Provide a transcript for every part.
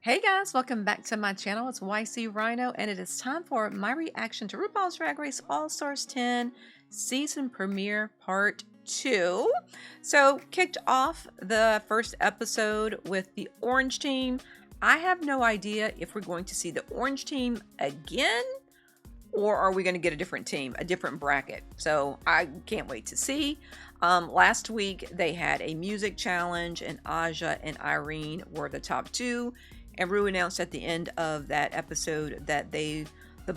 Hey guys, welcome back to my channel. It's YC Rhino, and it is time for my reaction to RuPaul's Drag Race All-Stars 10 Season Premiere Part 2. So, kicked off the first episode with the Orange Team. I have no idea if we're going to see the Orange Team again, or are we going to get a different team, a different bracket? So, I can't wait to see. Last week, they had a music challenge, and Aja and Irene were the top two. And Ru announced at the end of that episode that the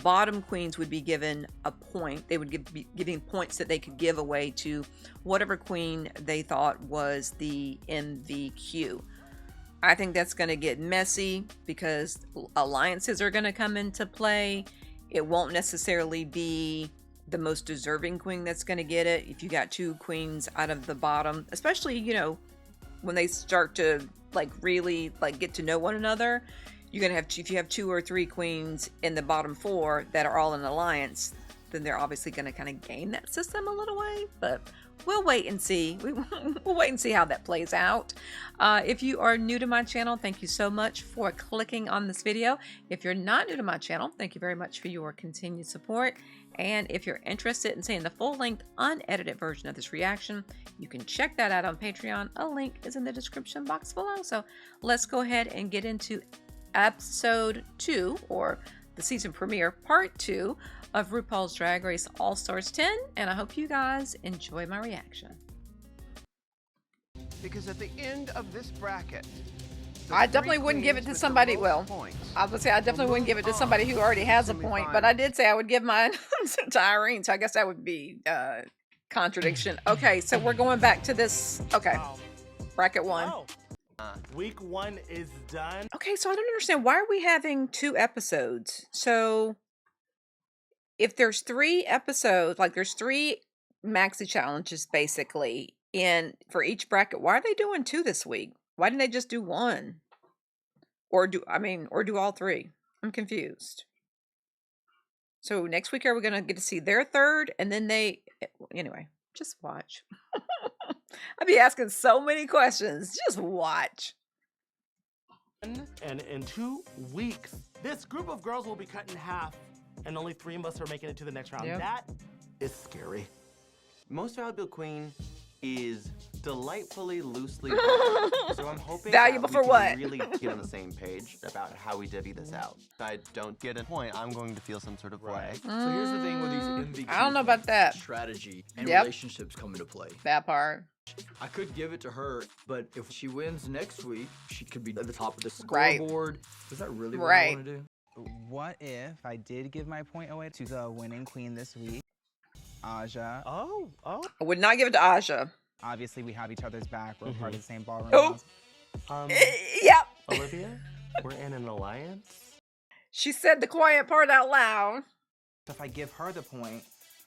bottom queens would be given a point. They would be giving points that they could give away to whatever queen they thought was the MVQ. I think that's going to get messy because alliances are going to come into play. It won't necessarily be the most deserving queen that's going to get it. If you got two queens out of the bottom, especially, you know, when they start to really get to know one another, you're gonna have if you have two or three queens in the bottom four that are all in alliance, then they're obviously gonna kind of game that system a little way. But we'll wait and see. We'll wait and see how that plays out. If you are new to my channel, thank you so much for clicking on this video. If you're not new to my channel, thank you very much for your continued support. And if you're interested in seeing the full-length, unedited version of this reaction, you can check that out on Patreon. A link is in the description box below. So let's go ahead and get into episode 2, or the season premiere part 2 of RuPaul's Drag Race All-Stars 10. And I hope you guys enjoy my reaction. Because at the end of this bracket, I definitely wouldn't give it to somebody, well, I would say I definitely wouldn't give it to somebody who already has a point, but I did say I would give mine to Irene, so I guess that would be contradiction. Okay, so we're going back to this, okay, bracket 1. Week 1 is done. Okay, so I don't understand, why are we having 2 episodes? So if there's 3 episodes, like there's 3 maxi challenges basically for each bracket, why are they doing 2 this week? Why didn't they just do 1? Or do all 3? I'm confused. So next week, are we going to get to see their third? And then anyway, just watch. I'd be asking so many questions. Just watch. And in 2 weeks, this group of girls will be cut in half, and only 3 of us are making it to the next round. Yep. That is scary. Most Valuable Queen is delightfully loosely so I'm hoping valuable that for we what? can really get on the same page about how we divvy this out. If I don't get a point, I'm going to feel some sort of way. So here's the thing with these MVQs. I don't know about that. Strategy and relationships come into play. That part. I could give it to her, but if she wins next week, she could be at the top of the scoreboard. Is that really what I want to do? What if I did give my point away to the winning queen this week, Aja? Oh. I would not give it to Aja. Obviously, we have each other's back. We're part of the same ballroom. Oh. Yep. Olivia, we're in an alliance. She said the quiet part out loud. If I give her the point,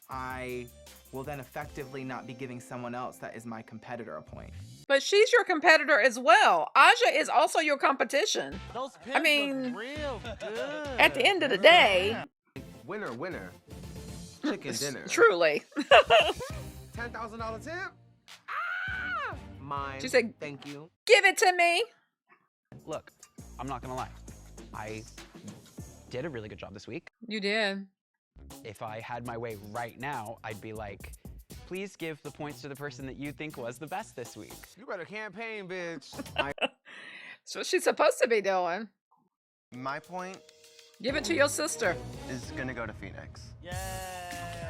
I will then effectively not be giving someone else that is my competitor a point. But she's your competitor as well. Aja is also your competition. Those pins I mean, look real good. At the end of the day, Winner, winner. Chicken dinner. truly. $10,000 tip? Ah! Mine. She said, thank you. Give it to me. Look, I'm not gonna lie. I did a really good job this week. You did. If I had my way right now, I'd be like, please give the points to the person that you think was the best this week. You better campaign, bitch. That's what she's supposed to be doing. My point Give it to your sister. is gonna go to Phoenix. Yay.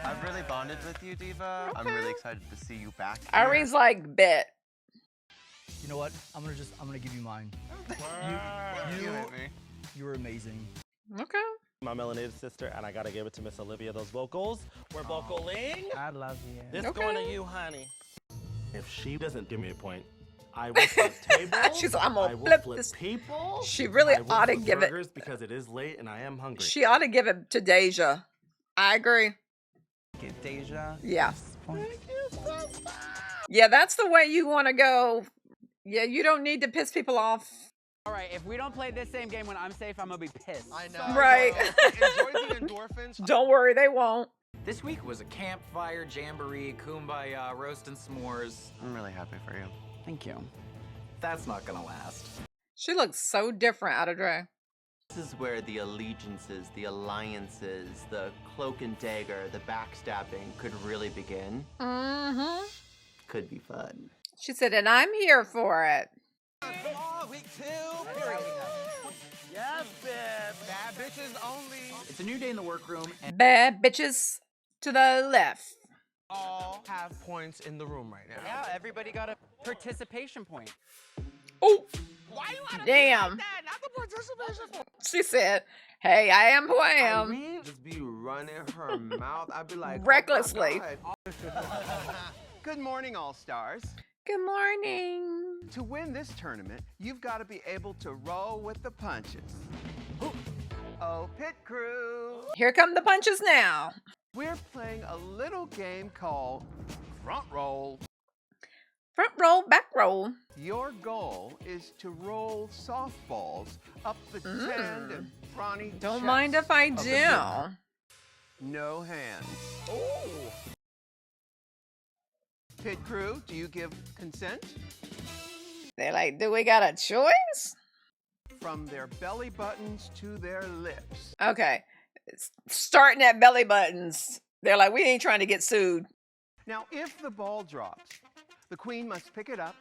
I've really bonded with you, Diva. I'm really excited to see you back here. Irene's like, bet. You know what? I'm gonna give you mine. You were amazing. Okay. My melanated sister, and I gotta give it to Miss Olivia. Those vocals, we're vocaling. I love you. This going to you, honey. If she doesn't give me a point, I will flip tables. She's like, I'm gonna I will flip flip this. people. She really I will ought to flip give it. burgers because it is late and I am hungry. She ought to give it to Deja. I agree. Get Deja. Yeah. Point. Yeah, that's the way you want to go. Yeah, you don't need to piss people off. All right, if we don't play this same game when I'm safe, I'm gonna be pissed. I know. Right. Enjoy the endorphins. Don't worry, they won't. This week was a campfire, jamboree, kumbaya, roast and s'mores. I'm really happy for you. Thank you. That's not gonna last. She looks so different out of drag. This is where the allegiances, the alliances, the cloak and dagger, the backstabbing could really begin. Mm-hmm. Could be fun. She said, and I'm here for it. Week 2. Yes, babe. Bad bitches only. It's a new day in the workroom, and Bad bitches to the left. All have points in the room right now. Yeah, everybody got a participation point. Oh, Why you gotta damn. be like that? Not the participation point. She said, hey, I am who I am. Irene just be running her mouth. I'd be like, Recklessly. Oh my God. Good morning, All-Stars. Good morning. To win this tournament, you've got to be able to roll with the punches. Oh, pit crew. Here come the punches now. We're playing a little game called Front Roll. Front roll, back roll. Your goal is to roll softballs up the tanned and brawny Don't chest mind if I of the do. winner. No hands. Oh. Pit crew, do you give consent? They're like, do we got a choice? From their belly buttons to their lips. Okay. Starting at belly buttons. They're like, we ain't trying to get sued. Now, if the ball drops, the queen must pick it up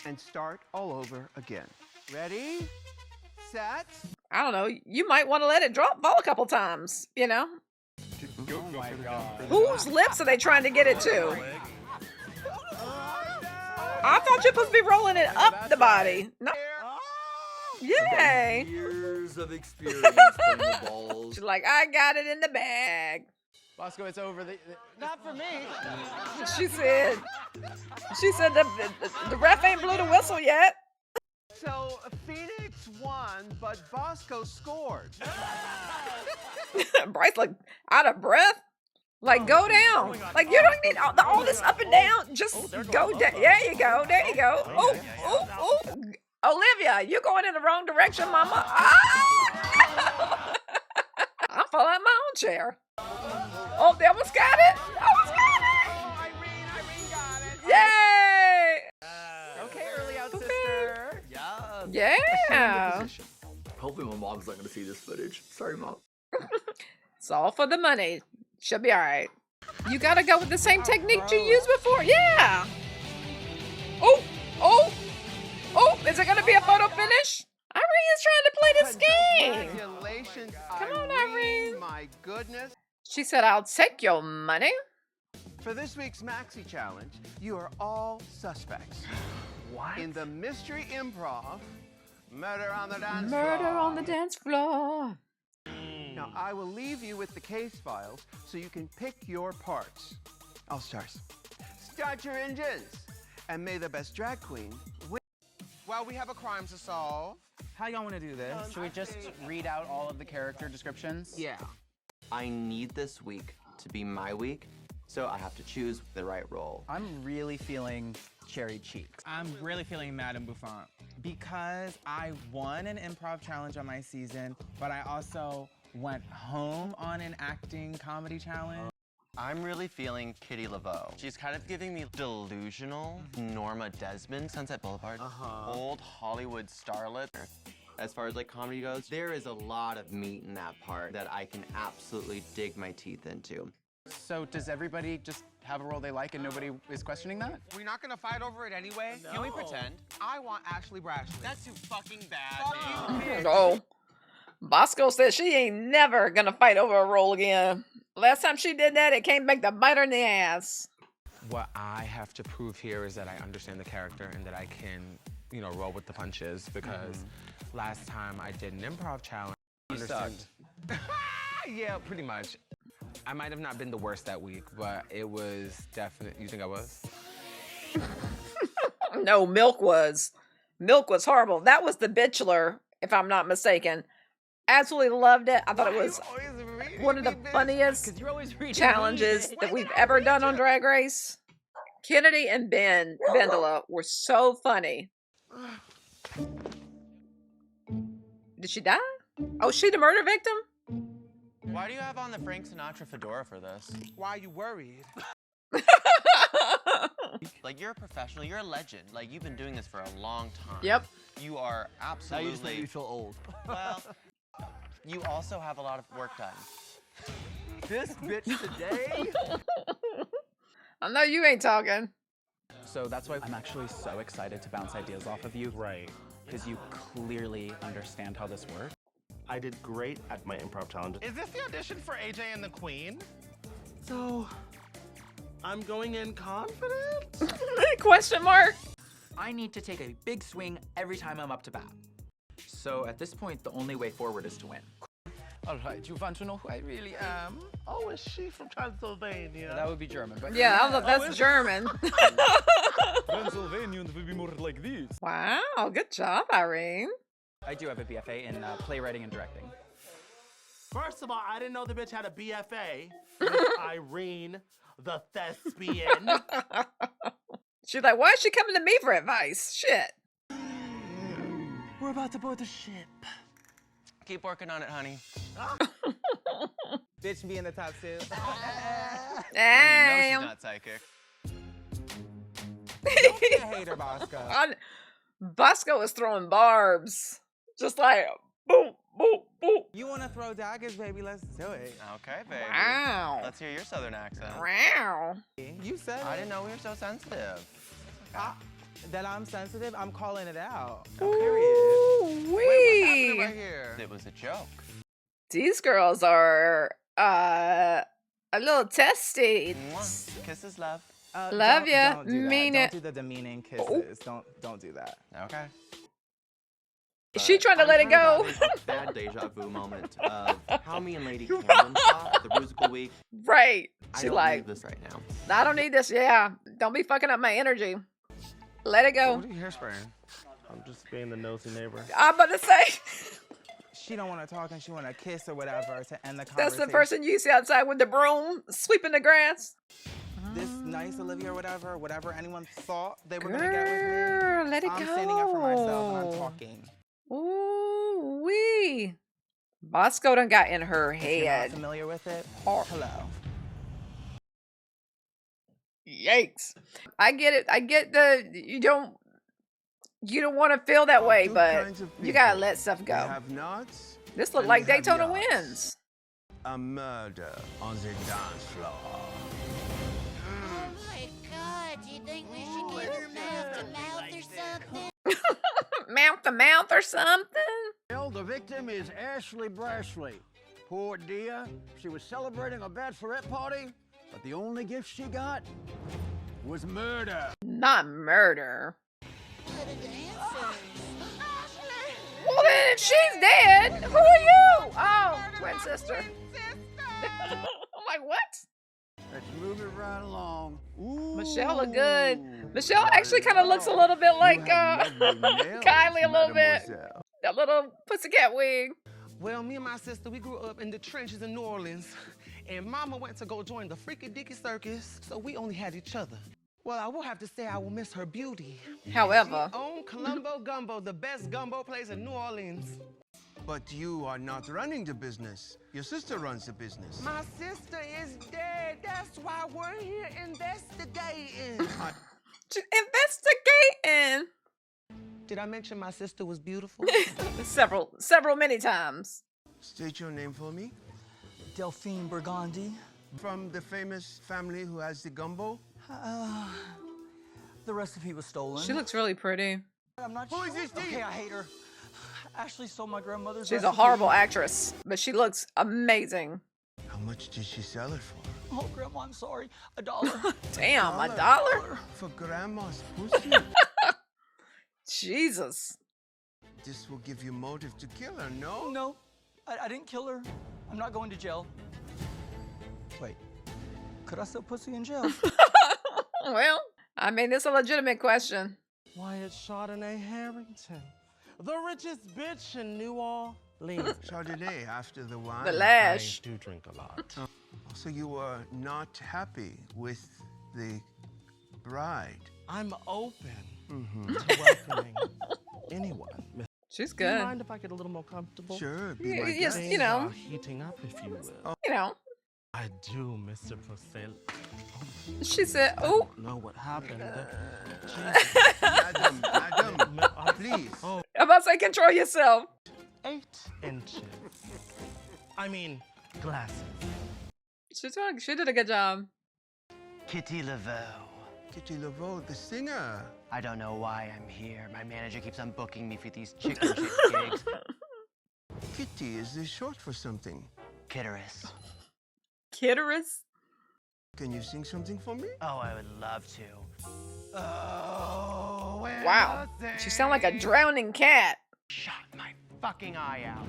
and start all over again. Ready? Set? I don't know. You might want to let it fall a couple times, you know? Oh my God. Whose lips are they trying to get it to? I thought you were supposed to be rolling it up the body. No. Yay. years of experience playing the balls. She's like, I got it in the bag. Bosco, it's over. Not for me. She said the ref ain't blew the whistle yet. So Phoenix won, but Bosco scored. Bryce looked out of breath. Like, go down. Like, you don't need all this up and down. Just go down. There you go. There you go. Oh, oh, oh. Olivia, you're going in the wrong direction, mama. Ah! I'm falling out my own chair. Oh, they almost got it. Almost got it. Oh, Irene got it. Yay. Okay, early out, sister. Yeah. Hopefully my mom's not gonna see this footage. Sorry, Mom. It's all for the money. She'll be all right. You gotta go with the same technique you used before. Yeah. Oh, oh, oh. Is it gonna be a photo finish? Irene is trying to play this game. Congratulations, Come on, Irene. My goodness. She said, I'll take your money. For this week's Maxi Challenge, you are all suspects. What? In the mystery improv, Murder on the Dance Murder Floor. on the dance floor. Now, I will leave you with the case files so you can pick your parts. All-Stars, start your engines, and may the best drag queen win. Well, we have a crime to solve. How y'all want to do this? Should we just read out all of the character descriptions? Yeah. I need this week to be my week, so I have to choose the right role. I'm really feeling cherry cheeks. I'm really feeling Madame Bouffant because I won an improv challenge on my season, but I also went home on an acting comedy challenge. I'm really feeling Kitty Laveau. She's kind of giving me delusional Norma Desmond, Sunset Boulevard, old Hollywood starlet. As far as like comedy goes, there is a lot of meat in that part that I can absolutely dig my teeth into. So does everybody just have a role they like and nobody is questioning that? We're not gonna fight over it anyway. Can we pretend? I want Ashley Brashley. That's too fucking bad, man. Oh. Bosco said she ain't never gonna fight over a role again. Last time she did that, it came back to bite her in the ass. What I have to prove here is that I understand the character and that I can, you know, roll with the punches because last time I did an improv challenge. You sucked. Yeah, pretty much. I might have not been the worst that week, but it was definitely. You think I was? No, Milk was. Milk was horrible. That was The Bachelor, if I'm not mistaken. Absolutely loved it. I thought it was one of the funniest challenges that we've ever done on Drag Race. Kennedy and Ben Vendela were so funny. Did she die? Oh, she the murder victim? Why do you have on the Frank Sinatra fedora for this? Why are you worried? Like, you're a professional, you're a legend. Like, you've been doing this for a long time. Yep. You are Now absolutely. you just made me feel old. Well, you also have a lot of work done. This bitch today? I know you ain't talking. So that's why I'm actually so excited to bounce ideas off of you. Right. Because you clearly understand how this works. I did great at my improv challenge. Is this the audition for AJ and the Queen? So, I'm going in confident? Question mark. I need to take a big swing every time I'm up to bat. So at this point, the only way forward is to win. All right, you want to know who I really am? Oh, is she from Transylvania? That would be German, but Yeah, that's German. Transylvanians would be more like this. Wow, good job, Irene. I do have a BFA in playwriting and directing. First of all, I didn't know the bitch had a BFA with Irene, the thespian. She's like, why is she coming to me for advice? Shit. We're about to board the ship. Keep working on it, honey. Bitch be in the top two. Damn. No, she's not psychic. Don't be a hater, Bosco. Bosco is throwing barbs. Just like, boom, boom, boom. You want to throw daggers, baby? Let's do it. Okay, baby. Wow. Let's hear your southern accent. Wow. You said I didn't know we were so sensitive. that I'm sensitive. I'm calling it out. Ooh, wee. Right here. It was a joke. These girls are a little testy. Mwah. Kisses, love. Love ya. Don't do that. Mean Don't it. do the demeaning kisses. Don't do that. Okay. Is she trying to let it go? Bad deja vu moment of how me and Lady Camden talked the musical week. Right. I She don't like, need this right now. I don't need this. Yeah. Don't be fucking up my energy. Let it go. What are you hairspraying? I'm just being the nosy neighbor. I'm about to say. She don't want to talk and she want to kiss or whatever to end the conversation. That's the person you see outside with the broom sweeping the grass. This nice Olivia or whatever anyone thought they were gonna get with me. Girl, let it I'm go. standing up for myself and I'm talking. Ooh wee. Bosco done got in her If you're not head. familiar with it? Oh. Hello. Yikes. I get it. I get the you don't want to feel that way, Two but kinds of you gotta people. let stuff They go. have knots. This look and like they have Daytona yachts. Wins. A murder on the dance floor. Oh my god, do you think we should give her mouth to mouth or something? Mouth to mouth or something? Well, the victim is Ashley Brashley. Poor dear. She was celebrating a bachelorette party, but the only gift she got was murder. Not murder. What are the answers? Well then, if she's dead, who are you? Oh, twin sister. I'm like, what? Let's move it right along. Ooh. Michelle look good. Michelle actually kind of looks a little bit like Kylie a little bit. That little pussycat wig. Well, me and my sister, we grew up in the trenches in New Orleans, and Mama went to go join the Freaky Dicky Circus, so we only had each other. Well, I will have to say I will miss her beauty. However. She owned Colombo Gumbo, the best gumbo place in New Orleans. But you are not running the business. Your sister runs the business. My sister is dead. That's why we're here investigating. Investigating. Did I mention my sister was beautiful? several many times. State your name for me. Delphine Burgundy. From the famous family who has the gumbo? The recipe was stolen. She looks really pretty. I'm not Who sure. is this Okay, thief? I hate her. Ashley stole my grandmother's She's a recipe. horrible actress, but she looks amazing. How much did she sell it for? Oh, Grandma, I'm sorry. $1. Damn, $1? For grandma's pussy? Jesus. This will give you motive to kill her, no? No, I didn't kill her. I'm not going to jail. Wait, could I sell pussy in jail? Well, I mean, it's a legitimate question. Wyatt Chardonnay Harrington, the richest bitch in New Orleans. Chardonnay after the wine. The lash. I do drink a lot. So you were not happy with the bride? I'm open to welcoming anyone. She's Do you good. mind if I get a little more comfortable? Sure, be my Yes, guest. you know. Things are heating up, if you will. You know. I do, Mr. Purcell. She said, "Oh." Know what happened? Madam, please. Oh, I'm about to say, control yourself. 8 inches. I mean, glasses. She did a good job. Kitty Laveau. Kitty Laveau, the singer. I don't know why I'm here. My manager keeps on booking me for these chicken shit gigs. Kitty, is this short for something? Kitterus. Kitterus? Can you sing something for me? Oh, I would love to. Oh, Wow. She sounds like a drowning cat. Shot my fucking eye out.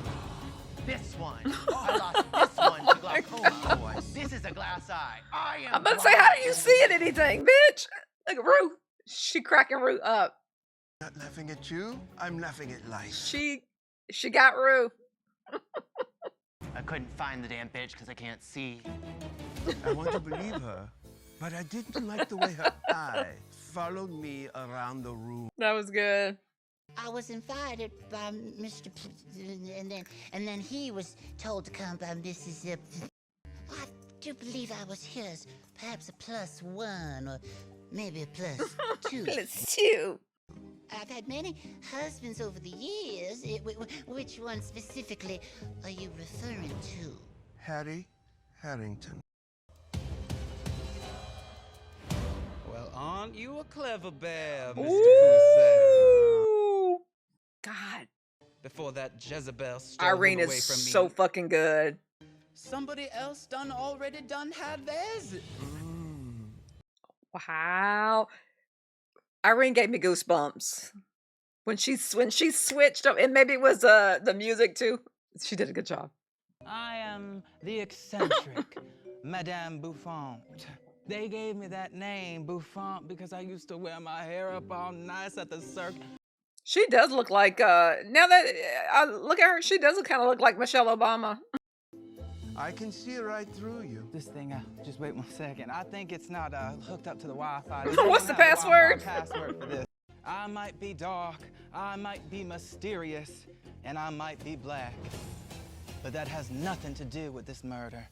This one. I lost this one to glaucoma. This is a glass eye. I'm about to say, how do you see it anything, bitch? Look at Rue. She cracking Rue up. Not laughing at you. I'm laughing at life. She got Rue. I couldn't find the damn bitch because I can't see. I want to believe her, but I didn't like the way her eye followed me around the room. That was good. I was invited by Mr. and then he was told to come by Mrs. I do believe I was his, perhaps a +1 or maybe a +2. +2. I've had many husbands over the years. Which one specifically are you referring to? Harry Harrington. Well, aren't you a clever bear, Mr. Ooh. God. Before that Jezebel stole Irene him away is from me. so fucking good. Somebody else already had theirs. Wow. Irene gave me goosebumps when she switched up, and maybe it was the music too. She did a good job. I am the eccentric Madame Bouffant. They gave me that name, Bouffant, because I used to wear my hair up all nice at the circus. She does look like now that I look at her, she does kind of look like Michelle Obama. I can see right through you. This thing, just wait 1 second. I think it's not hooked up to the Wi-Fi. What's the password? Password for this. I might be dark, I might be mysterious, and I might be black. But that has nothing to do with this murder.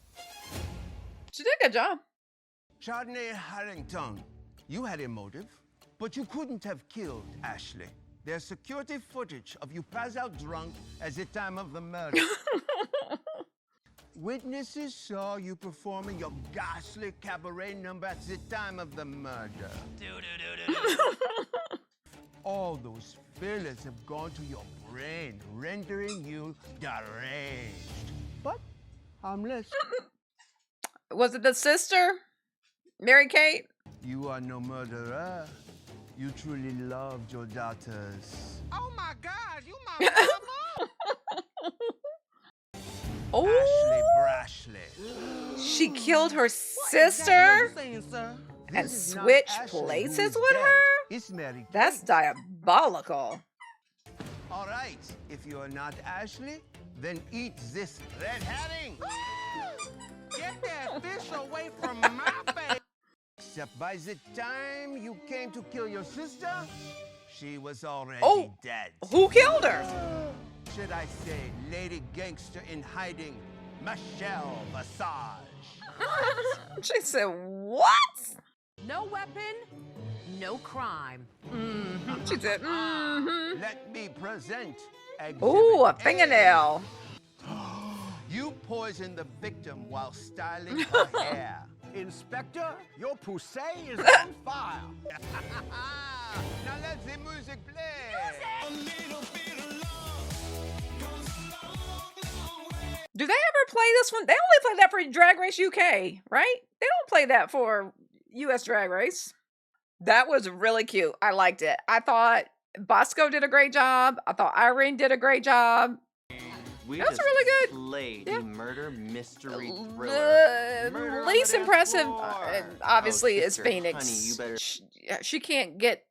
She did a good job. Chardonnay Harrington, you had a motive, but you couldn't have killed Ashley. There's security footage of you pass out drunk at the time of the murder. Witnesses saw you performing your ghastly cabaret number at the time of the murder. All those fillers have gone to your brain, rendering you deranged. But harmless. Was it the sister? Mary Kate? You are no murderer. You truly loved your daughters. Oh my God, you my mama! Oh, Brashley. She killed her sister and switched places with her? It's Mary. That's diabolical. All right, if you are not Ashley, then eat this red herring. Get that fish away from my face! Except by the time you came to kill your sister, she was already dead. Who killed her? Should I say lady gangster in hiding, Michelle Visage. She said, what? No weapon, no crime. She said, Let me present Ooh, a fingernail. You poisoned the victim while styling her hair. Inspector, your poussey is on fire. Now let the music play. Do they ever play this one? They only play that for Drag Race UK, right? They don't play that for US Drag Race. That was really cute. I liked it. I thought Bosco did a great job. I thought Irene did a great job. That was really good. Played the murder mystery thriller. The least impressive, obviously, is sister, Phoenix. honey, you better... She can't get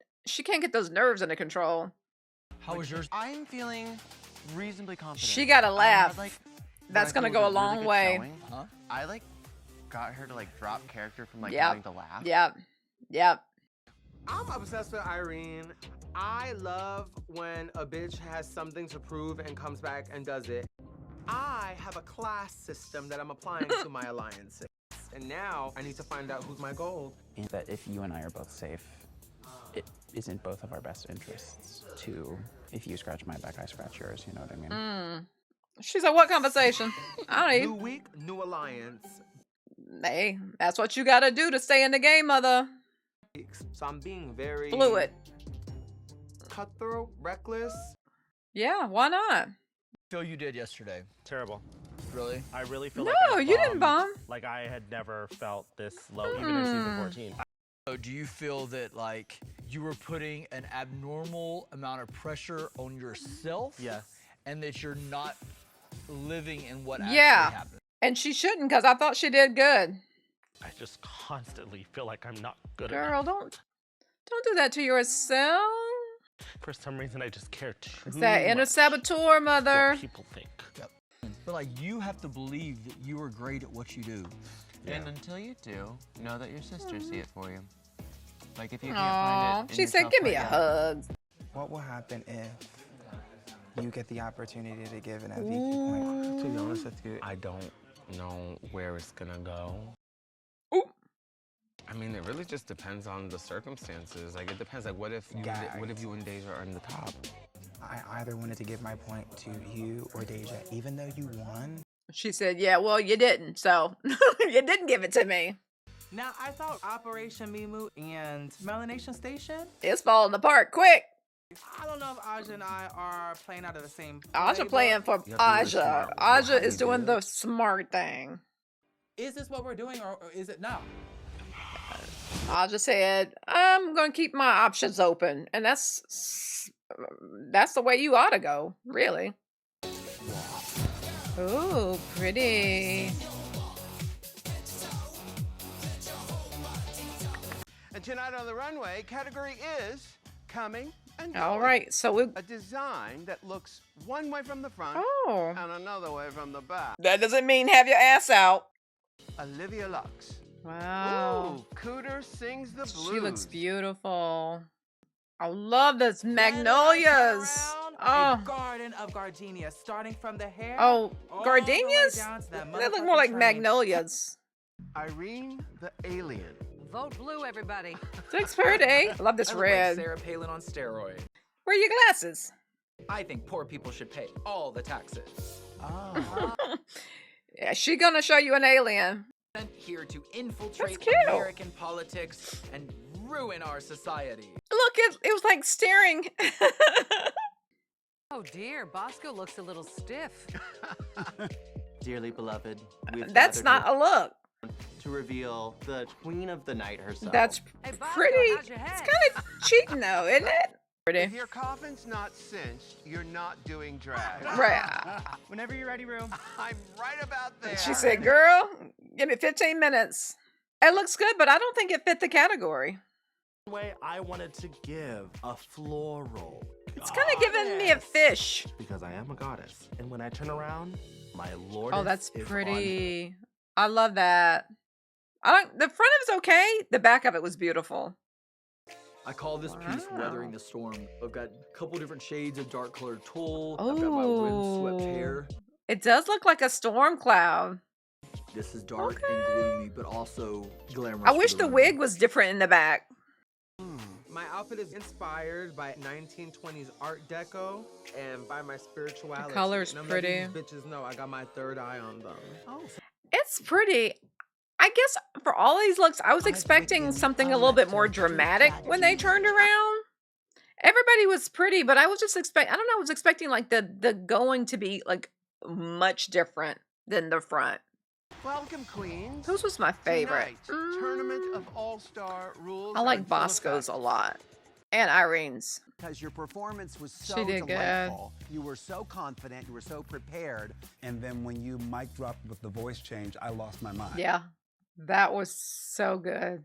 those nerves under control. How was yours? I'm feeling reasonably confident. She got to laugh. Had, That's gonna go a long way. Huh? I got her to drop character from having to laugh. Yep. I'm obsessed with Irene. I love when a bitch has something to prove and comes back and does it. I have a class system that I'm applying to my alliances. And now I need to find out who's my gold. That if you and I are both safe, it isn't both of our best interests to, if you scratch my back, I scratch yours, you know what I mean? She's like, what conversation? I don't New even. week, new alliance. Hey, that's what you gotta do to stay in the game, mother. So I'm being very Fluid. cutthroat, reckless. Yeah, why not? Feel you did yesterday. Terrible. Really? I really feel No, like I you didn't bomb. Like I had never felt this low, even in season 14. So do you feel that like you were putting an abnormal amount of pressure on yourself? Yes. And that you're not living in what actually Yeah, happened? and she shouldn't, because I thought she did good. I just constantly feel like I'm not good Girl, enough. don't do that to yourself. For some reason, I just care too It's that inner saboteur, mother. what people think. Yep. But like you have to believe that you are great at what you do. And until you do, know that your sisters see it for you. Like if you can't Aw, find it in she said, yourself give me right a now. hug. What will happen if you get the opportunity to give an MVP point? To be honest with you, I don't know where it's gonna go. Ooh. I mean, it really just depends on the circumstances. Like, it depends. Like, what if you and Deja are in the top? I either wanted to give my point to you or Deja, even though you won. She said, yeah, well, you didn't, so you didn't give it to me. Now, I thought Operation Mimu and Melanation Station. It's falling apart quick. I don't know if Aja and I are playing out of the same Aja playbook. playing for Aja. Aja is doing the smart thing. Is this what we're doing, or is it not? Aja said, I'm going to keep my options open. And that's the way you ought to go, really. Ooh, pretty. And tonight on the runway, category is coming and All going. right, so we... A design that looks one way from the front Oh. and another way from the back. That doesn't mean have your ass out. Olivia Lux. Wow. Ooh, Cooter sings the blues. She looks beautiful. I love this magnolias. A Oh, garden of gardenias, starting from the hair. oh, all gardenias? the way down to that They look more like motherfucking train. magnolias. Irene the Alien. Vote blue, everybody. Looks pretty. I love this I look red. like Sarah Palin on steroid. Where are your glasses? I think poor people should pay all the taxes. Oh. Yeah, she gonna show you an alien. Sent here to infiltrate cute. American politics and ruin our society. Look, it was like staring. Oh dear, Bosco looks a little stiff. Dearly beloved, we have That's gathered not a look. to reveal the queen of the night herself. That's Hey, Bosco, pretty. how's your It's head? kind of cheating though, isn't it? If Pretty. your coffin's not cinched, you're not doing drag. Right. Whenever you're ready, Rue. I'm right about there. She said, girl, give me 15 minutes. It looks good, but I don't think it fit the category. Way I wanted to give a floral. It's kind of giving me a fish. Because I am a goddess. And when I turn around, my lord Oh, that's is pretty. I love that. The front of it's okay. The back of it was beautiful. I call this piece Wow. Weathering the Storm. I've got a couple different shades of dark colored tulle. I've got my windswept hair. It does look like a storm cloud. This is dark and gloomy, but also glamorous. I for wish the the runway. wig was different in the back. My outfit is inspired by 1920s Art Deco and by my spirituality. The color's And I'm pretty. letting these bitches know I got my third eye on them. It's pretty. I guess for all these looks, I was expecting something a little bit more dramatic when they turned around. Everybody was pretty, but I was just I don't know, I was expecting like the going to be like much different than the front. Welcome, queens. Whose was my favorite? Tonight, Tournament of All-Star rules. I are like in full Bosco's effect. a lot. And Irene's. Because your performance was so She did good. delightful. You were so confident, you were so prepared. And then when you mic dropped with the voice change, I lost my mind. Yeah. That was so good.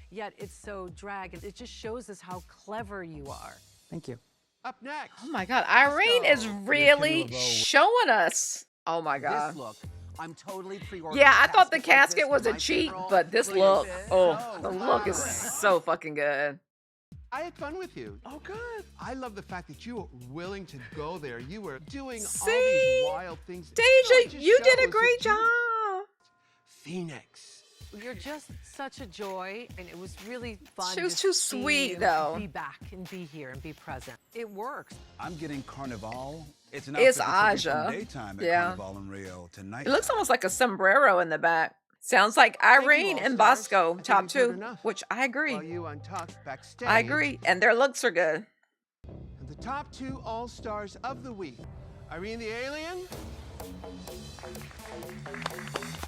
Yet it's so drag, and it just shows us how clever you are. Thank you. Up next. Oh my God. Irene is really showing us. Oh my God. This look, I'm totally pre-ordering. Yeah, I thought the caskets like casket this was for a my cheat, funeral. but this Look at look, this. oh, the look is Wow. so fucking good. I had fun with you. Oh, good. I love the fact that you were willing to go there. You were doing all See? these wild things. Deja, it just you did a shows great that you- job. Phoenix. You're just such a joy, and it was really fun. She was to too see sweet, you though. Be back and be here and be present. It works. I'm getting Carnival. It's an It's outfit that's Aja. from daytime at Yeah. Carnival in Rio tonight. It looks almost like a sombrero in the back. Sounds like Irene and Bosco, top two, which I agree. While you untucked backstage. I agree, and their looks are good. And the top 2 all-stars of the week, Irene the Alien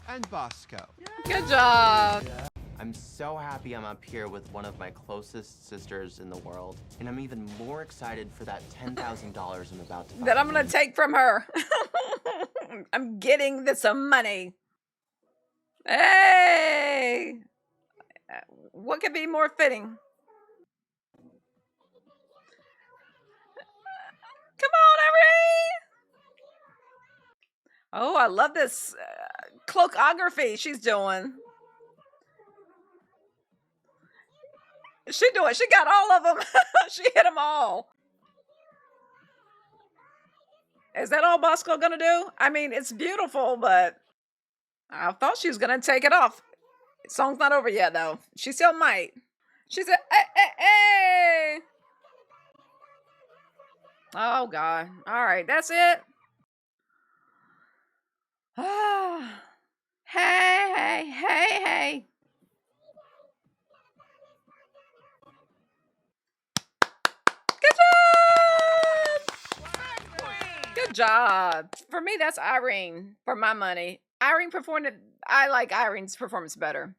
and Bosco. Good job. I'm so happy I'm up here with one of my closest sisters in the world, and I'm even more excited for that $10,000 I'm about to find. That I'm gonna take from her. I'm getting this some money. Hey! What could be more fitting? Come on, Irene! Oh, I love this cloakography she's doing. She got all of them. She hit them all. Is that all Bosco gonna do? I mean, it's beautiful, but I thought she was gonna take it off. Song's not over yet, though. She still might. She said, "Hey, hey, hey!" Oh God! All right, that's it. Ah, hey, hey, hey, hey! Good job. For me, that's Irene. For my money, Irene performed it. I like Irene's performance better.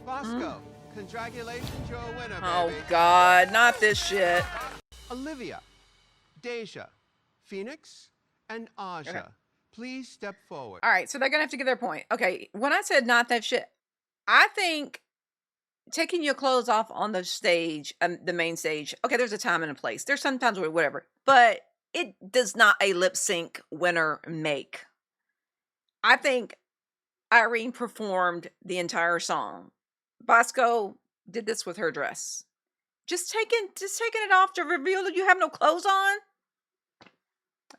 Bosco, congratulations, you're a winner, baby. Oh God, not this shit. Olivia, Deja, Phoenix, and Aja. Okay. Please step forward. All right, so they're gonna have to give their point. Okay, when I said not that shit, I think taking your clothes off on the stage, the main stage. Okay, there's a time and a place. There's sometimes where whatever, but it does not a lip sync winner make. I think Irene performed the entire song. Bosco did this with her dress. Just taking it off to reveal that you have no clothes on.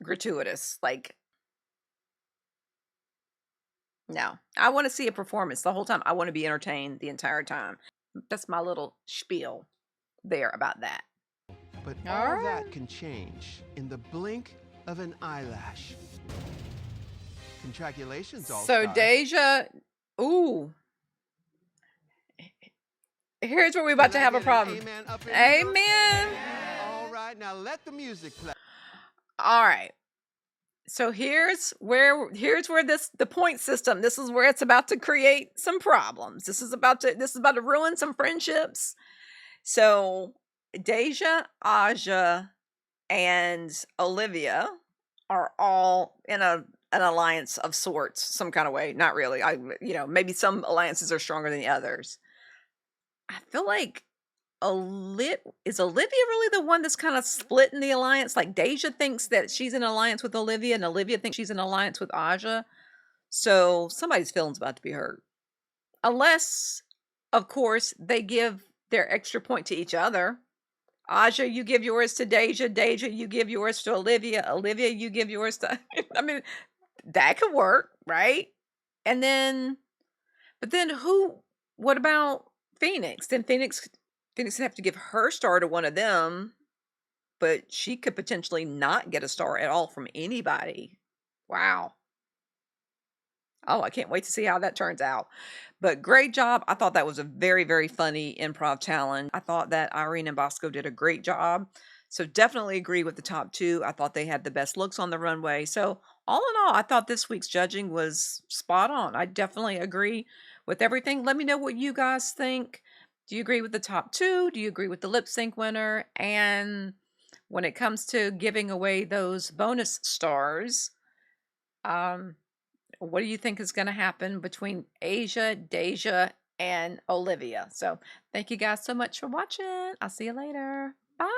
Gratuitous. Like, no. I want to see a performance the whole time. I want to be entertained the entire time. That's my little spiel there about that. But all that can change in the blink of an eyelash. Congratulations, all So Deja, ooh. Here's where we're about to have a problem. Amen. Up in Amen. All right, now let the music play. All right. So here's where the point system. This is where it's about to create some problems. This is about to ruin some friendships. So Deja, Aja, and Olivia are all in an alliance of sorts, some kind of way. Not really. Maybe some alliances are stronger than the others. I feel like is Olivia really the one that's kind of split in the alliance? Like Deja thinks that she's in alliance with Olivia, and Olivia thinks she's in alliance with Aja. So somebody's feelings about to be hurt. Unless, of course, they give their extra point to each other. Aja, you give yours to Deja. Deja, you give yours to Olivia. Olivia, you give yours to... I mean, that could work, right? And then... But then what about Phoenix? Then Phoenix would have to give her star to one of them, but she could potentially not get a star at all from anybody. Wow. Oh, I can't wait to see how that turns out. But great job. I thought that was a very, very funny improv challenge. I thought that Irene and Bosco did a great job. So definitely agree with the top two. I thought they had the best looks on the runway. So all in all, I thought this week's judging was spot on. I definitely agree with everything. Let me know what you guys think. Do you agree with the top two? Do you agree with the lip sync winner? And when it comes to giving away those bonus stars, what do you think is going to happen between Aja, Deja, and Olivia? So thank you guys so much for watching. I'll see you later. Bye.